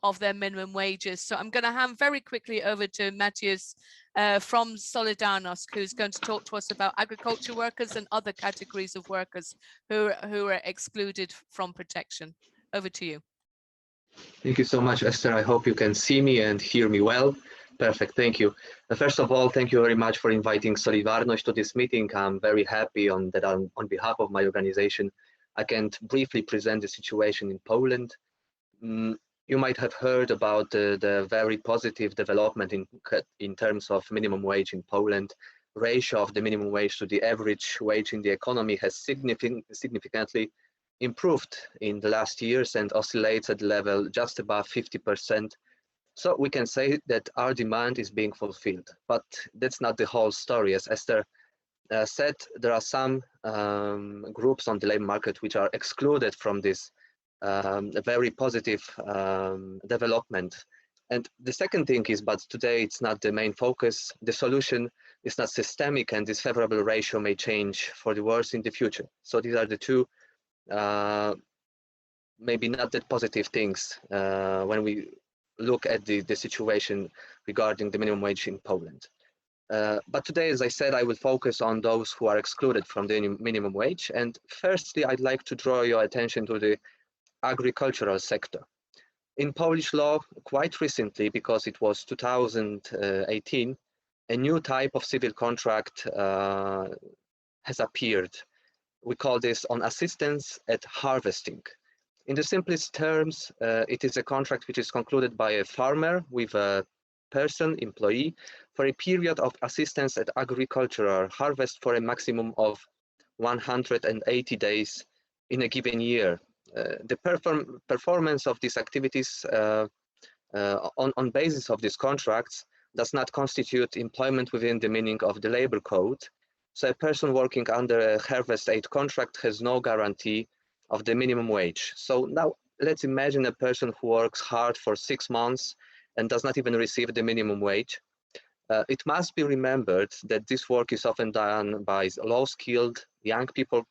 of their minimum wages. So I'm going to hand very quickly over to Mateusz from Solidarność, who's going to talk to us about agriculture workers and other categories of workers who are excluded from protection. Over to you. Thank you so much, Esther. I hope you can see me and hear me well. Perfect, thank you. First of all, thank you very much for inviting Solidarność to this meeting. I'm very happy on behalf of my organization, I can briefly present the situation in Poland. You might have heard about the very positive development in terms of minimum wage in Poland. Ratio of the minimum wage to the average wage in the economy has significantly improved in the last years and oscillates at the level just above 50%. So we can say that our demand is being fulfilled, but that's not the whole story. As Esther said, there are some groups on the labor market which are excluded from this very positive development. And the second thing is, but today it's not the main focus, the solution is not systemic, and this favorable ratio may change for the worse in the future. So these are the two maybe not that positive things when we look at the situation regarding the minimum wage in Poland. But today, as I said, I will focus on those who are excluded from the minimum wage. And firstly, I'd like to draw your attention to the agricultural sector. In Polish law, quite recently, because it was 2018, a new type of civil contract has appeared. We call this on assistance at harvesting. In the simplest terms, it is a contract which is concluded by a farmer with a person, employee, for a period of assistance at agricultural harvest for a maximum of 180 days in a given year. The performance of these activities on basis of these contracts does not constitute employment within the meaning of the labor code. So a person working under a harvest aid contract has no guarantee of the minimum wage. So now let's imagine a person who works hard for 6 months and does not even receive the minimum wage. It must be remembered that this work is often done by low-skilled young people,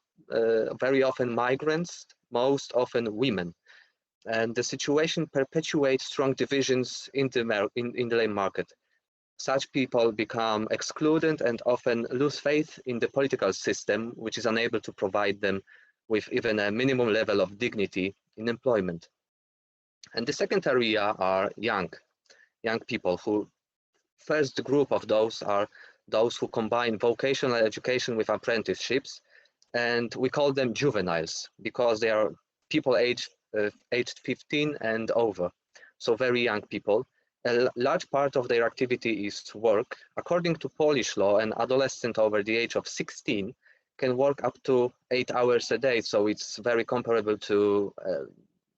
very often migrants, most often women. And the situation perpetuates strong divisions in the labor market. Such people become excluded and often lose faith in the political system, which is unable to provide them with even a minimum level of dignity in employment. And the second area are young people who, first group of those are those who combine vocational education with apprenticeships, and we call them juveniles because they are people aged 15 and over, so very young people. A large part of their activity is work. According to Polish law, an adolescent over the age of 16 can work up to 8 hours a day, so it's very comparable to a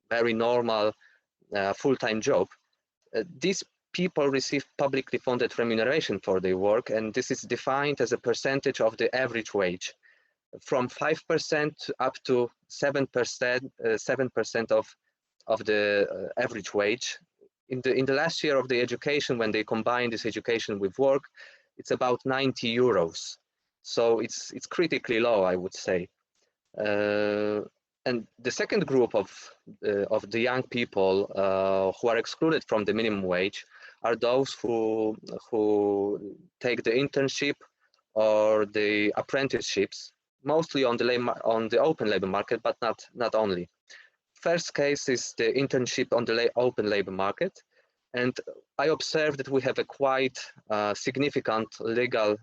very normal full-time job. These people receive publicly funded remuneration for their work, and this is defined as a percentage of the average wage, from 5% up to 7% of the average wage. In the last year of the education, when they combine this education with work, it's about 90 euros. So it's critically low, I would say. And the second group of the young people who are excluded from the minimum wage are those who take the internship or the apprenticeships, mostly on the open labor market, but not only. First case is the internship on the open labor market, and I observed that we have a quite significant legal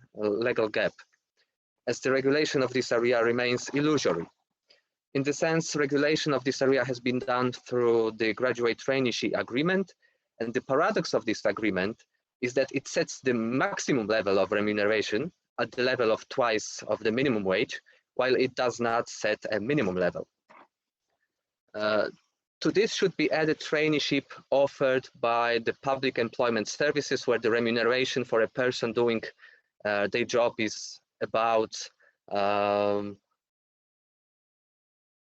gap, as the regulation of this area remains illusory. In the sense, regulation of this area has been done through the graduate traineeship agreement, and the paradox of this agreement is that it sets the maximum level of remuneration at the level of twice of the minimum wage, while it does not set a minimum level. To this should be added traineeship offered by the public employment services, where the remuneration for a person doing their job is about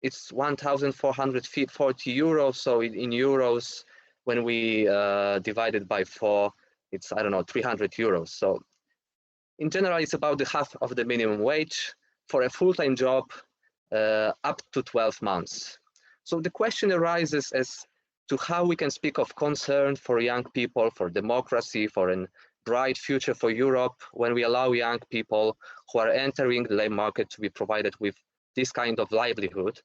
it's 1,440 euros. So in euros, when we divide it by 4, it's, I don't know, 300 euros. So in general, it's about the half of the minimum wage for a full-time job up to 12 months. So the question arises as to how we can speak of concern for young people, for democracy, for a bright future for Europe, when we allow young people who are entering the labor market to be provided with this kind of livelihood.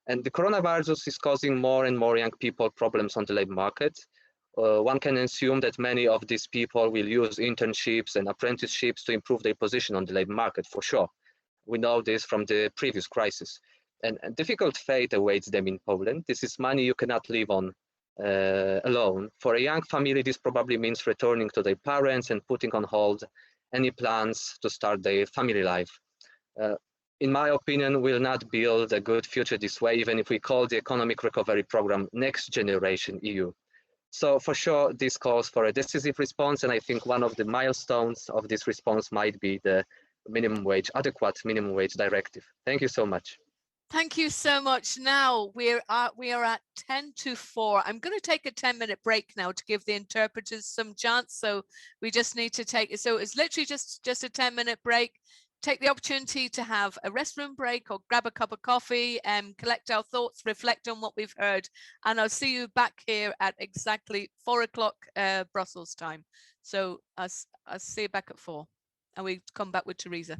And the coronavirus is causing more and more young people problems on the labor market. One can assume that many of these people will use internships and apprenticeships to improve their position on the labor market, for sure. We know this from the previous crisis. And a difficult fate awaits them in Poland. This is money you cannot live on alone. For a young family, this probably means returning to their parents and putting on hold any plans to start their family life. In my opinion, we'll not build a good future this way, even if we call the economic recovery program Next Generation EU. So for sure, this calls for a decisive response, and I think one of the milestones of this response might be the adequate minimum wage directive. Thank you so much. Thank you so much. Now we are at 10 to 4. I'm going to take a 10-minute break now to give the interpreters some chance. So we just need to take it. So it's literally just a 10-minute break. Take the opportunity to have a restroom break or grab a cup of coffee and collect our thoughts, reflect on what we've heard. And I'll see you back here at exactly 4 o'clock Brussels time. So I'll see you back at 4. And we come back with Teresa.